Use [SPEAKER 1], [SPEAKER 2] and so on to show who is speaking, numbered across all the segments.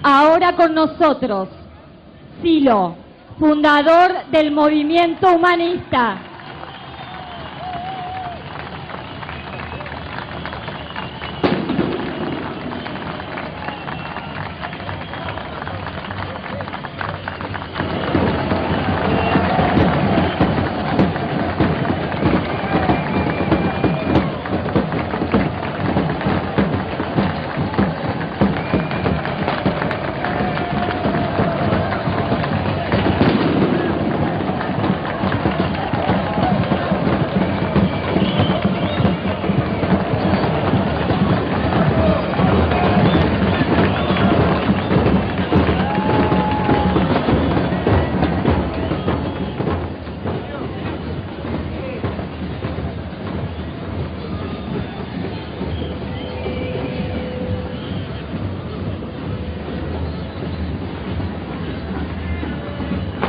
[SPEAKER 1] Ahora con nosotros, Silo, fundador del movimiento humanista.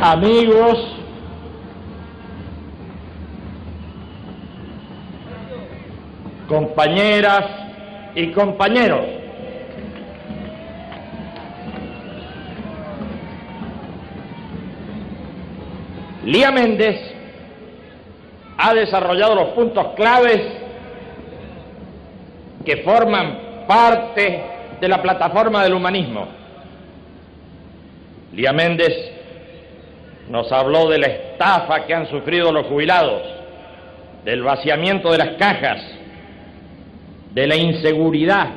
[SPEAKER 2] Amigos, compañeras y compañeros, Lía Méndez ha desarrollado los puntos claves que forman parte de la plataforma del humanismo. Lía Méndez nos habló de la estafa que han sufrido los jubilados, del vaciamiento de las cajas, de la inseguridad,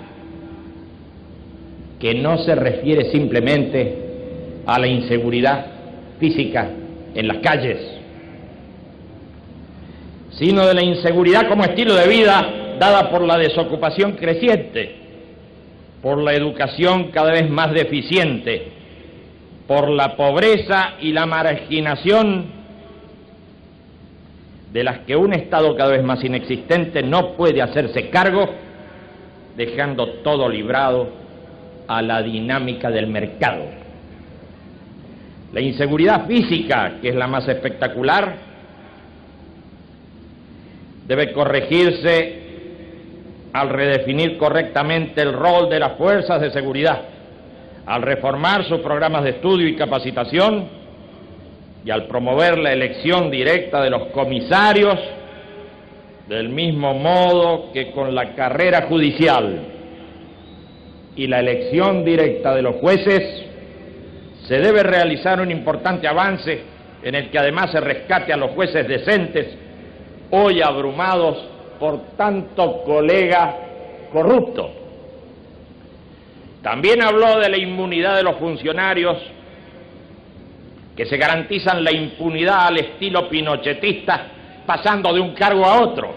[SPEAKER 2] que no se refiere simplemente a la inseguridad física en las calles, sino de la inseguridad como estilo de vida dada por la desocupación creciente, por la educación cada vez más deficiente, por la pobreza y la marginación de las que un Estado cada vez más inexistente no puede hacerse cargo, dejando todo librado a la dinámica del mercado. La inseguridad física, que es la más espectacular, debe corregirse al redefinir correctamente el rol de las fuerzas de seguridad, al reformar sus programas de estudio y capacitación y al promover la elección directa de los comisarios, del mismo modo que con la carrera judicial y la elección directa de los jueces, se debe realizar un importante avance en el que además se rescate a los jueces decentes, hoy abrumados por tanto colega corrupto. También habló de la inmunidad de los funcionarios, que se garantizan la impunidad al estilo pinochetista, pasando de un cargo a otro.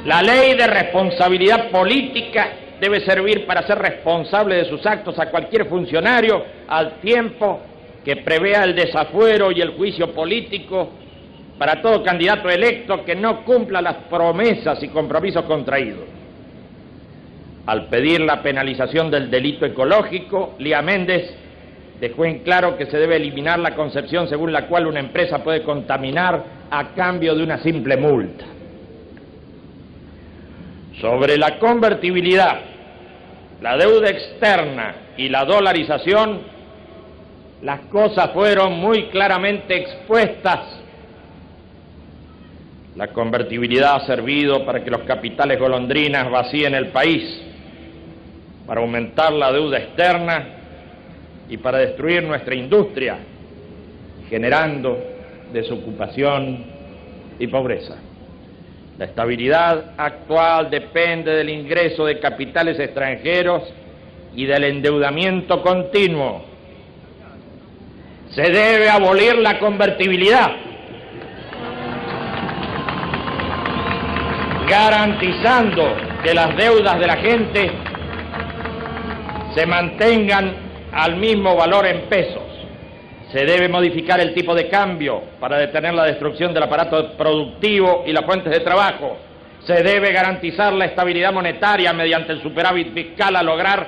[SPEAKER 2] La ley de responsabilidad política debe servir para ser responsable de sus actos a cualquier funcionario, al tiempo que prevea el desafuero y el juicio político para todo candidato electo que no cumpla las promesas y compromisos contraídos. Al pedir la penalización del delito ecológico, Lía Méndez dejó en claro que se debe eliminar la concepción según la cual una empresa puede contaminar a cambio de una simple multa. Sobre la convertibilidad, la deuda externa y la dolarización, las cosas fueron muy claramente expuestas. La convertibilidad ha servido para que los capitales golondrinas vacíen el país, para aumentar la deuda externa y para destruir nuestra industria, generando desocupación y pobreza. La estabilidad actual depende del ingreso de capitales extranjeros y del endeudamiento continuo. Se debe abolir la convertibilidad, garantizando que las deudas de la gente se mantengan al mismo valor en pesos. Se debe modificar el tipo de cambio para detener la destrucción del aparato productivo y las fuentes de trabajo. Se debe garantizar la estabilidad monetaria mediante el superávit fiscal a lograr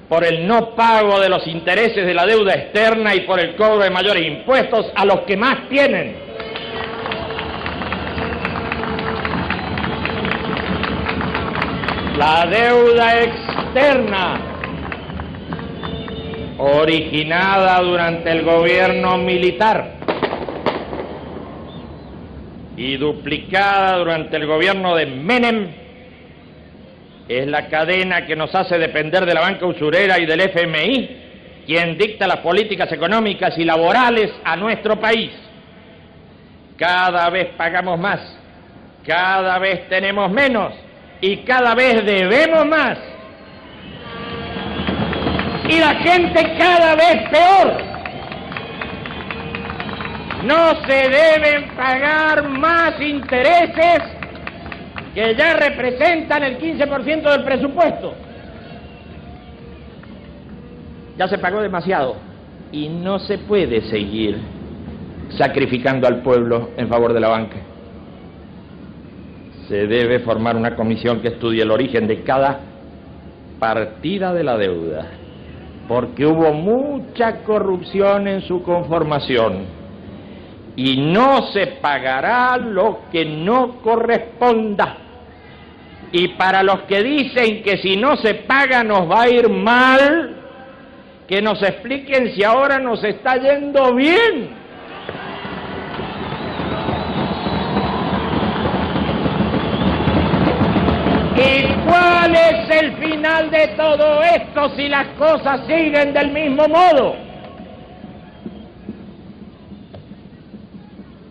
[SPEAKER 2] por el no pago de los intereses de la deuda externa y por el cobro de mayores impuestos a los que más tienen. La deuda externa, originada durante el gobierno militar y duplicada durante el gobierno de Menem, es la cadena que nos hace depender de la banca usurera y del FMI, quien dicta las políticas económicas y laborales a nuestro país. Cada vez pagamos más, cada vez tenemos menos y cada vez debemos más. Y la gente cada vez peor. No se deben pagar más intereses que ya representan el 15% del presupuesto. Ya se pagó demasiado y no se puede seguir sacrificando al pueblo en favor de la banca. Se debe formar una comisión que estudie el origen de cada partida de la deuda, porque hubo mucha corrupción en su conformación y no se pagará lo que no corresponda. Y para los que dicen que si no se paga nos va a ir mal, que nos expliquen si ahora nos está yendo bien. ¿Y cuál es el final de todo esto si las cosas siguen del mismo modo?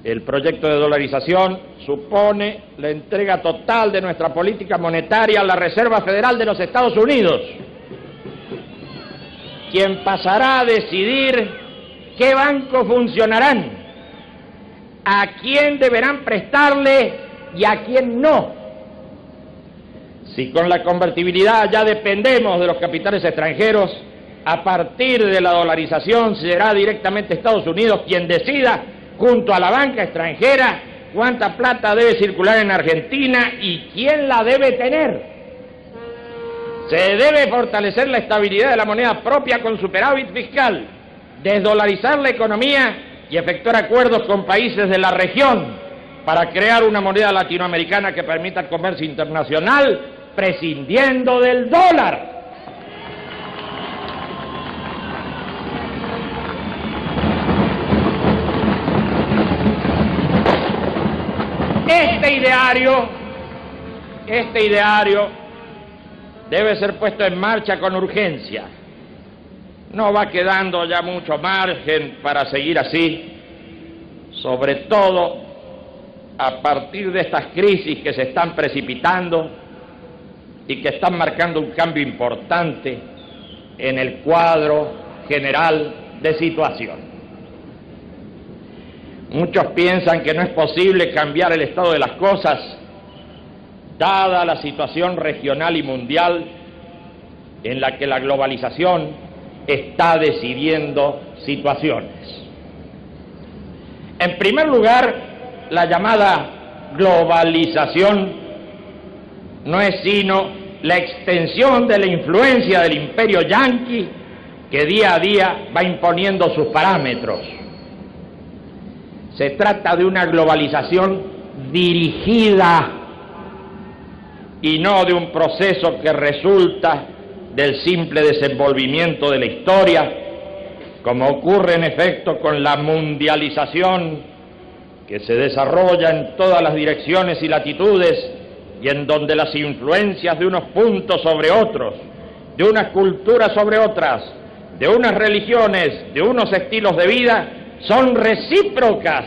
[SPEAKER 2] El proyecto de dolarización supone la entrega total de nuestra política monetaria a la Reserva Federal de los Estados Unidos, quien pasará a decidir qué bancos funcionarán, a quién deberán prestarle y a quién no. Si con la convertibilidad ya dependemos de los capitales extranjeros, a partir de la dolarización será directamente Estados Unidos quien decida, junto a la banca extranjera, cuánta plata debe circular en Argentina y quién la debe tener. Se debe fortalecer la estabilidad de la moneda propia con superávit fiscal, desdolarizar la economía y efectuar acuerdos con países de la región para crear una moneda latinoamericana que permita el comercio internacional prescindiendo del dólar. Este ideario debe ser puesto en marcha con urgencia. No va quedando ya mucho margen para seguir así, sobre todo a partir de estas crisis que se están precipitando y que están marcando un cambio importante en el cuadro general de situación. Muchos piensan que no es posible cambiar el estado de las cosas, dada la situación regional y mundial en la que la globalización está decidiendo situaciones. En primer lugar, la llamada globalización no es sino la extensión de la influencia del imperio yanqui que día a día va imponiendo sus parámetros. Se trata de una globalización dirigida y no de un proceso que resulta del simple desenvolvimiento de la historia, como ocurre en efecto con la mundialización que se desarrolla en todas las direcciones y latitudes y en donde las influencias de unos puntos sobre otros, de unas culturas sobre otras, de unas religiones, de unos estilos de vida, son recíprocas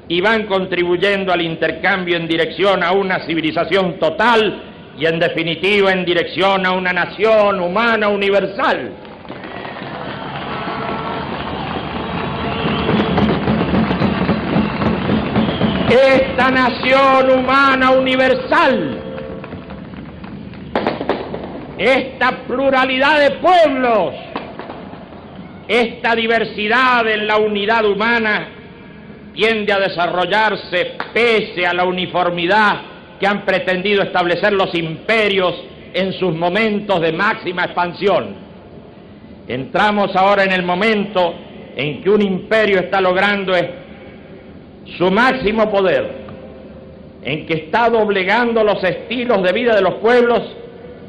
[SPEAKER 2] y van contribuyendo al intercambio en dirección a una civilización total y en definitiva en dirección a una nación humana universal. Esta nación humana universal, esta pluralidad de pueblos, esta diversidad en la unidad humana tiende a desarrollarse pese a la uniformidad que han pretendido establecer los imperios en sus momentos de máxima expansión. Entramos ahora en el momento en que un imperio está logrando su máximo poder, en que está doblegando los estilos de vida de los pueblos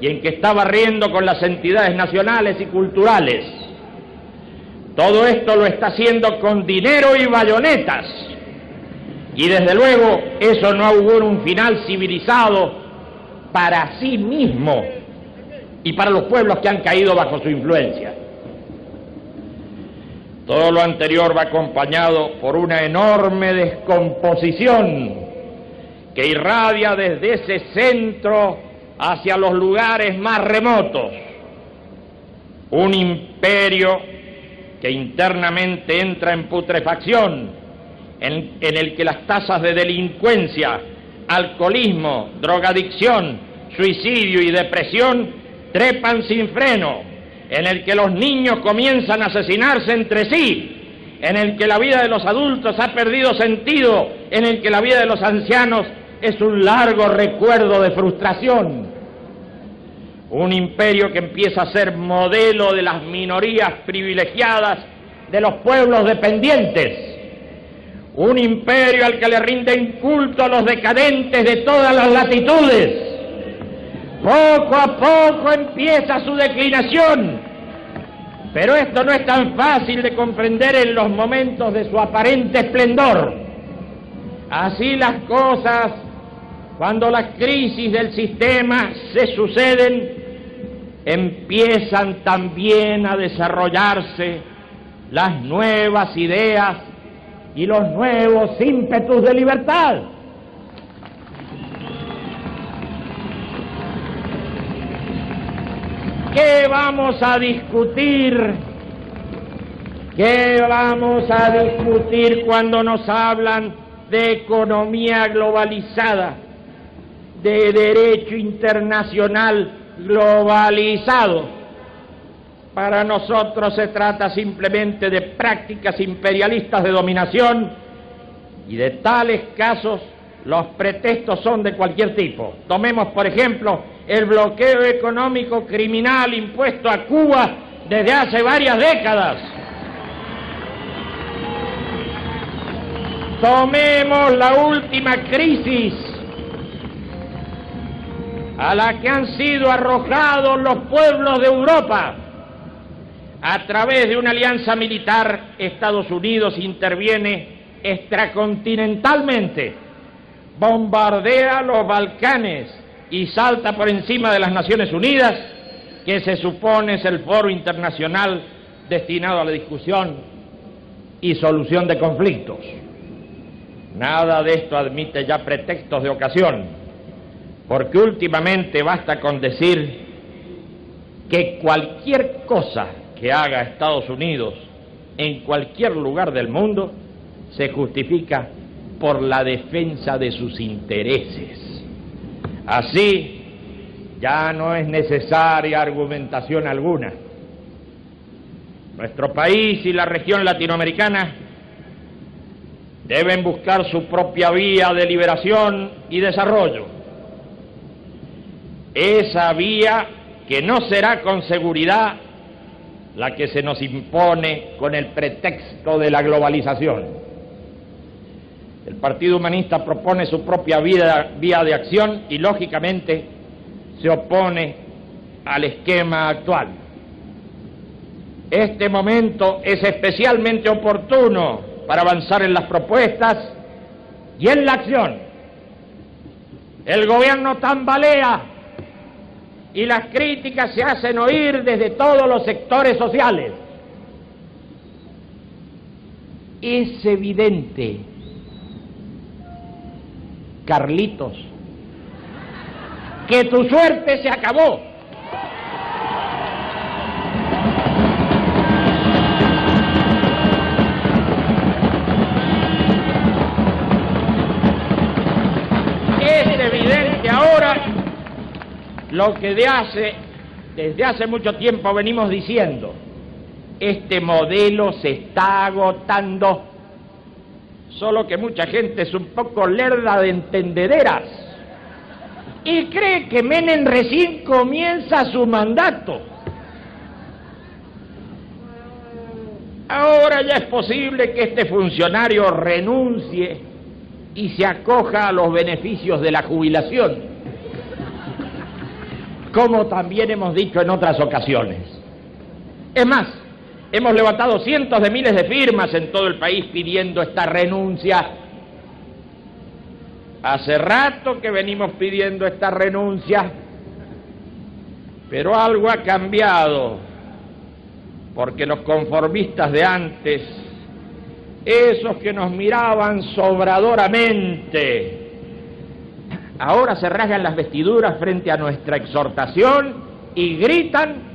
[SPEAKER 2] y en que está barriendo con las entidades nacionales y culturales. Todo esto lo está haciendo con dinero y bayonetas. Y desde luego eso no augura un final civilizado para sí mismo y para los pueblos que han caído bajo su influencia. Todo lo anterior va acompañado por una enorme descomposición que irradia desde ese centro hacia los lugares más remotos. Un imperio que internamente entra en putrefacción, en el que las tasas de delincuencia, alcoholismo, drogadicción, suicidio y depresión trepan sin freno, en el que los niños comienzan a asesinarse entre sí, en el que la vida de los adultos ha perdido sentido, en el que la vida de los ancianos es un largo recuerdo de frustración. Un imperio que empieza a ser modelo de las minorías privilegiadas, de los pueblos dependientes. Un imperio al que le rinden culto a los decadentes de todas las latitudes. Poco a poco empieza su declinación, pero esto no es tan fácil de comprender en los momentos de su aparente esplendor. Así las cosas, cuando las crisis del sistema se suceden, empiezan también a desarrollarse las nuevas ideas y los nuevos ímpetus de libertad. ¿Qué vamos a discutir? ¿Qué vamos a discutir cuando nos hablan de economía globalizada, de derecho internacional globalizado? Para nosotros se trata simplemente de prácticas imperialistas de dominación, y de tales casos los pretextos son de cualquier tipo. Tomemos, por ejemplo, el bloqueo económico criminal impuesto a Cuba desde hace varias décadas. Tomemos la última crisis a la que han sido arrojados los pueblos de Europa. A través de una alianza militar, Estados Unidos interviene extracontinentalmente, bombardea los Balcanes y salta por encima de las Naciones Unidas, que se supone es el foro internacional destinado a la discusión y solución de conflictos. Nada de esto admite ya pretextos de ocasión, porque últimamente basta con decir que cualquier cosa que haga Estados Unidos en cualquier lugar del mundo se justifica por la defensa de sus intereses. Así, ya no es necesaria argumentación alguna. Nuestro país y la región latinoamericana deben buscar su propia vía de liberación y desarrollo. Esa vía que no será con seguridad la que se nos impone con el pretexto de la globalización. El Partido Humanista propone su propia vía de acción y, lógicamente, se opone al esquema actual. Este momento es especialmente oportuno para avanzar en las propuestas y en la acción. El gobierno tambalea y las críticas se hacen oír desde todos los sectores sociales. Es evidente, Carlitos, que tu suerte se acabó. Es evidente ahora lo que desde hace mucho tiempo venimos diciendo: este modelo se está agotando, solo que mucha gente es un poco lerda de entendederas y cree que Menem recién comienza su mandato. Ahora ya es posible que este funcionario renuncie y se acoja a los beneficios de la jubilación. como también hemos dicho en otras ocasiones. Es más, hemos levantado cientos de miles de firmas en todo el país pidiendo esta renuncia. Hace rato que venimos pidiendo esta renuncia, pero algo ha cambiado, porque los conformistas de antes, esos que nos miraban sobradoramente, ahora se rasgan las vestiduras frente a nuestra exhortación y gritan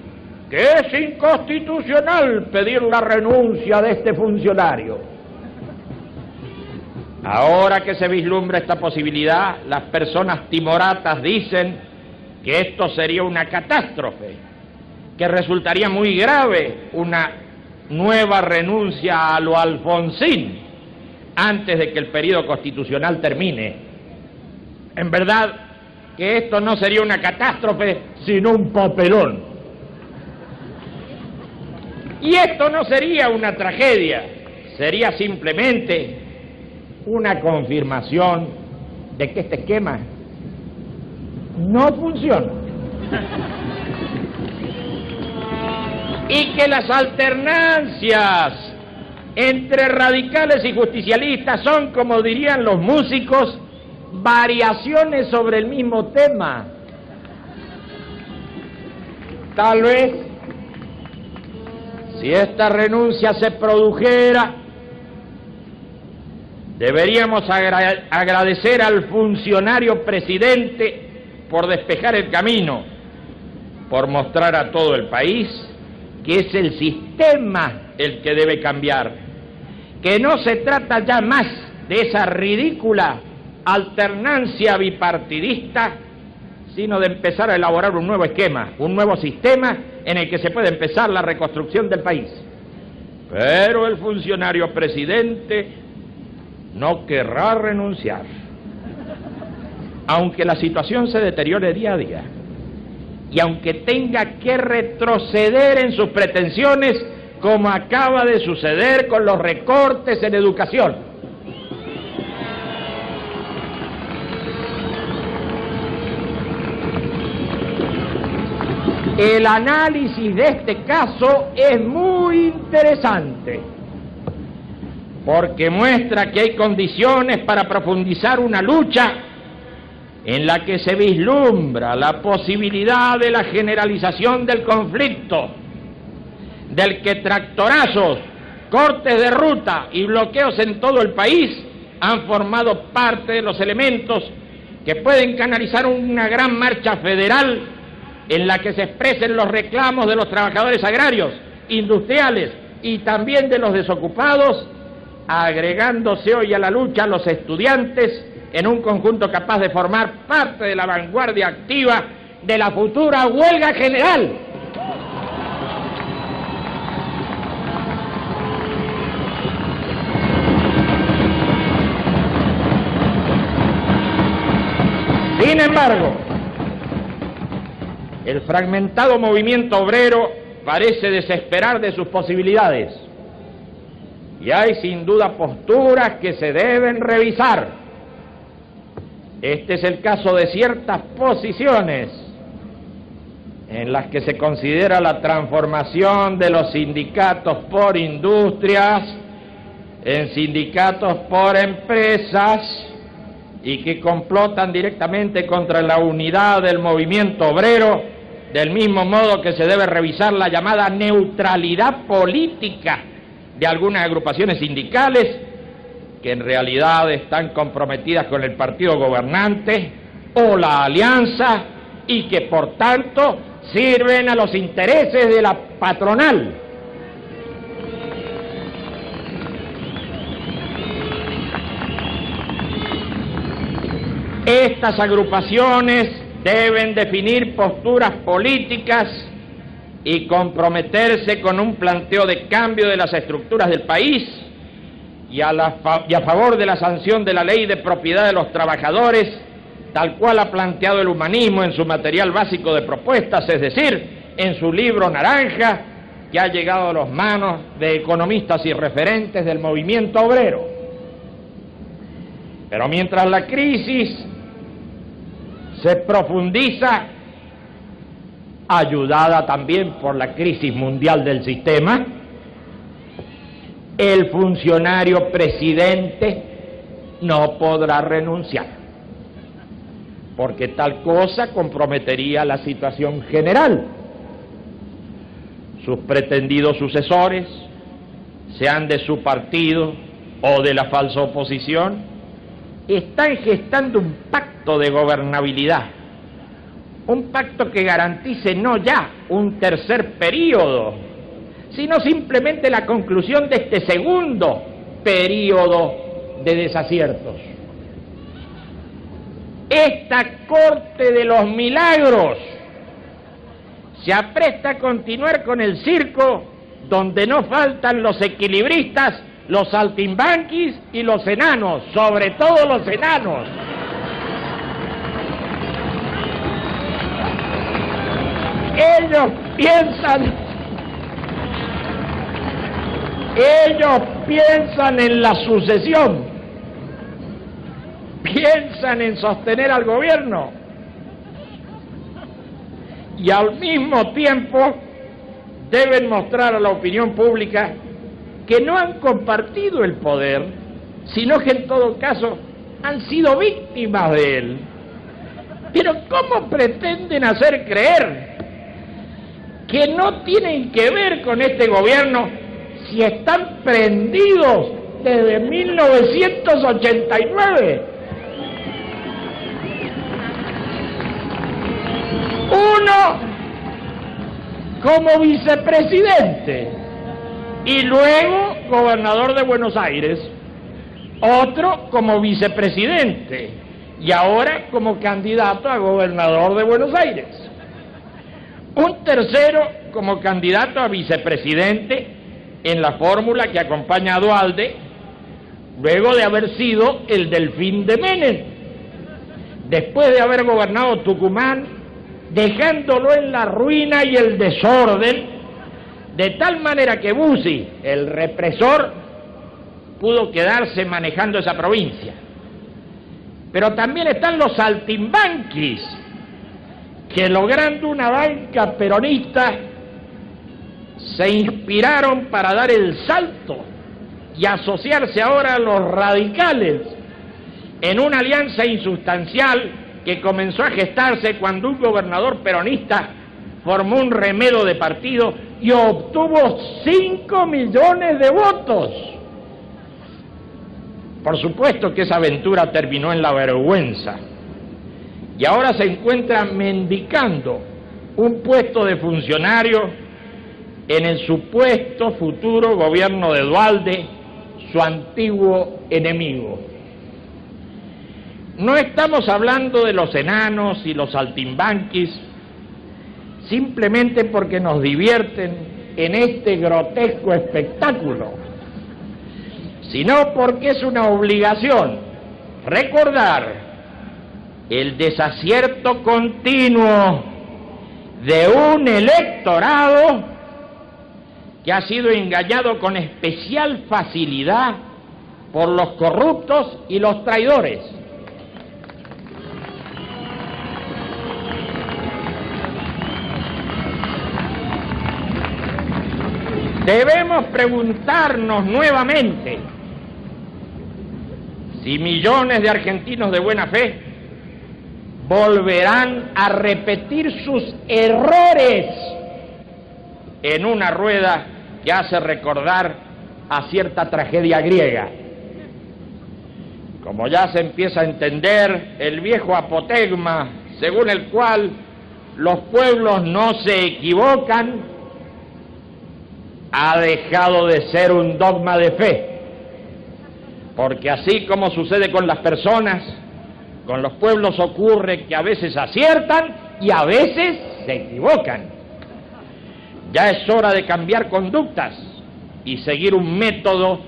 [SPEAKER 2] que es inconstitucional pedir la renuncia de este funcionario. Ahora que se vislumbra esta posibilidad, las personas timoratas dicen que esto sería una catástrofe, que resultaría muy grave una nueva renuncia a lo Alfonsín antes de que el período constitucional termine. En verdad que esto no sería una catástrofe, sino un papelón. Y esto no sería una tragedia, sería simplemente una confirmación de que este esquema no funciona y que las alternancias entre radicales y justicialistas son, como dirían los músicos, variaciones sobre el mismo tema. Tal vez, si esta renuncia se produjera, deberíamos agradecer al funcionario presidente por despejar el camino, por mostrar a todo el país que es el sistema el que debe cambiar, que no se trata ya más de esa ridícula alternancia bipartidista, sino de empezar a elaborar un nuevo esquema, un nuevo sistema en el que se puede empezar la reconstrucción del país. Pero el funcionario presidente no querrá renunciar, aunque la situación se deteriore día a día y aunque tenga que retroceder en sus pretensiones, como acaba de suceder con los recortes en educación. El análisis de este caso es muy interesante, porque muestra que hay condiciones para profundizar una lucha en la que se vislumbra la posibilidad de la generalización del conflicto, del que tractorazos, cortes de ruta y bloqueos en todo el país han formado parte de los elementos que pueden canalizar una gran marcha federal en la que se expresen los reclamos de los trabajadores agrarios, industriales y también de los desocupados, agregándose hoy a la lucha los estudiantes en un conjunto capaz de formar parte de la vanguardia activa de la futura huelga general. Sin embargo, el fragmentado movimiento obrero parece desesperar de sus posibilidades y hay sin duda posturas que se deben revisar. Este es el caso de ciertas posiciones en las que se considera la transformación de los sindicatos por industrias en sindicatos por empresas y que complotan directamente contra la unidad del movimiento obrero, del mismo modo que se debe revisar la llamada neutralidad política de algunas agrupaciones sindicales que en realidad están comprometidas con el partido gobernante o la alianza y que por tanto sirven a los intereses de la patronal. Estas agrupaciones deben definir posturas políticas y comprometerse con un planteo de cambio de las estructuras del país y a favor de la sanción de la ley de propiedad de los trabajadores, tal cual ha planteado el humanismo en su material básico de propuestas, es decir, en su libro naranja, que ha llegado a las manos de economistas y referentes del movimiento obrero. Pero mientras la crisis se profundiza, ayudada también por la crisis mundial del sistema, el funcionario presidente no podrá renunciar, porque tal cosa comprometería la situación general. Sus pretendidos sucesores, sean de su partido o de la falsa oposición, están gestando un pacto de gobernabilidad, un pacto que garantice no ya un tercer período, sino simplemente la conclusión de este segundo período de desaciertos. Esta corte de los milagros se apresta a continuar con el circo donde no faltan los equilibristas, los saltimbanquis y los enanos, sobre todo los enanos. Ellos piensan en la sucesión, piensan en sostener al gobierno y al mismo tiempo deben mostrar a la opinión pública que no han compartido el poder, sino que en todo caso han sido víctimas de él. Pero ¿cómo pretenden hacer creer que no tienen que ver con este gobierno si están prendidos desde 1989? Uno como vicepresidente y luego gobernador de Buenos Aires, otro como vicepresidente y ahora como candidato a gobernador de Buenos Aires, un tercero como candidato a vicepresidente en la fórmula que acompaña a Duhalde, luego de haber sido el delfín de Menem, después de haber gobernado Tucumán, dejándolo en la ruina y el desorden, de tal manera que Bussi, el represor, pudo quedarse manejando esa provincia. Pero también están los saltimbanquis, que logrando una banca peronista, se inspiraron para dar el salto y asociarse ahora a los radicales en una alianza insustancial que comenzó a gestarse cuando un gobernador peronista formó un remedo de partido y obtuvo 5 millones de votos. Por supuesto que esa aventura terminó en la vergüenza y ahora se encuentra mendicando un puesto de funcionario en el supuesto futuro gobierno de Duhalde, su antiguo enemigo. No estamos hablando de los enanos y los saltimbanquis simplemente porque nos divierten en este grotesco espectáculo, sino porque es una obligación recordar el desacierto continuo de un electorado que ha sido engañado con especial facilidad por los corruptos y los traidores. Debemos preguntarnos nuevamente si millones de argentinos de buena fe volverán a repetir sus errores en una rueda que hace recordar a cierta tragedia griega. Como ya se empieza a entender el viejo apotegma según el cual los pueblos no se equivocan, ha dejado de ser un dogma de fe, porque así como sucede con las personas, con los pueblos ocurre que a veces aciertan y a veces se equivocan. Ya es hora de cambiar conductas y seguir un método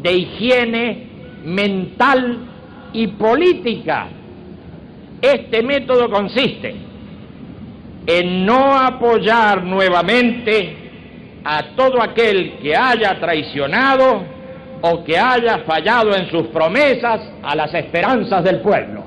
[SPEAKER 2] de higiene mental y política. Este método consiste en no apoyar nuevamente a todo aquel que haya traicionado o que haya fallado en sus promesas a las esperanzas del pueblo.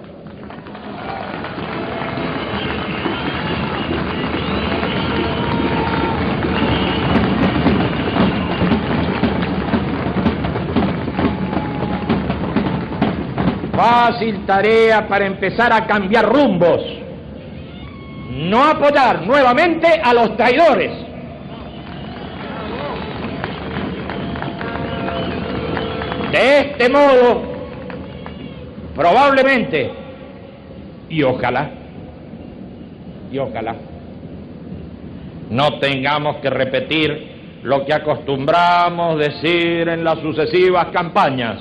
[SPEAKER 2] fácil tarea para empezar a cambiar rumbos. No apoyar nuevamente a los traidores. De este modo, probablemente, y ojalá, no tengamos que repetir lo que acostumbramos decir en las sucesivas campañas.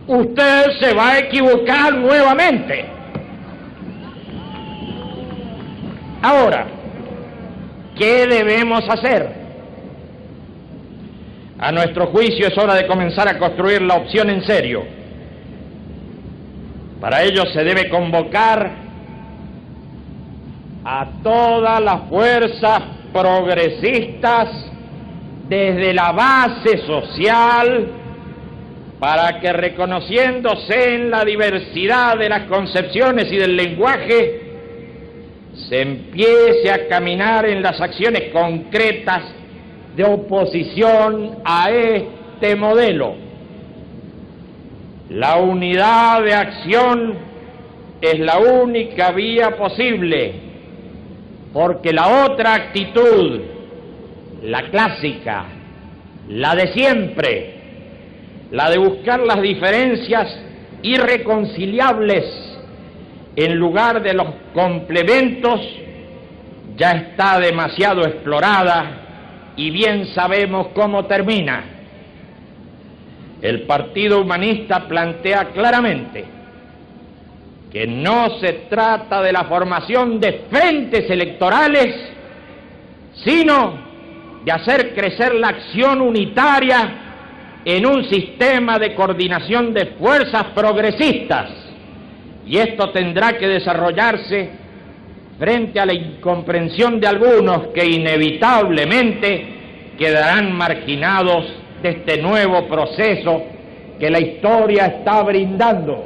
[SPEAKER 2] Usted se va a equivocar nuevamente. Ahora, ¿qué debemos hacer? A nuestro juicio es hora de comenzar a construir la opción en serio. Para ello se debe convocar a todas las fuerzas progresistas desde la base social para que, reconociéndose en la diversidad de las concepciones y del lenguaje, se empiece a caminar en las acciones concretas de oposición a este modelo. La unidad de acción es la única vía posible, porque la otra actitud, la clásica, la de siempre, la de buscar las diferencias irreconciliables en lugar de los complementos, ya está demasiado explorada y bien sabemos cómo termina. El Partido Humanista plantea claramente que no se trata de la formación de frentes electorales, sino de hacer crecer la acción unitaria en un sistema de coordinación de fuerzas progresistas, y esto tendrá que desarrollarse frente a la incomprensión de algunos que inevitablemente quedarán marginados de este nuevo proceso que la historia está brindando.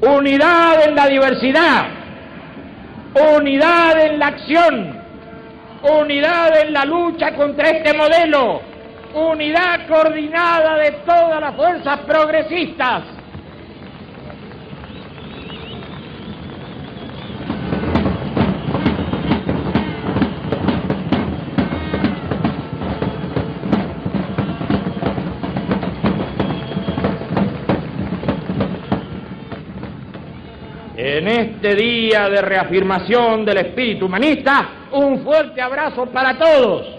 [SPEAKER 2] Unidad en la diversidad, unidad en la acción, unidad en la lucha contra este modelo, unidad coordinada de todas las fuerzas progresistas. En este día de reafirmación del espíritu humanista, un fuerte abrazo para todos.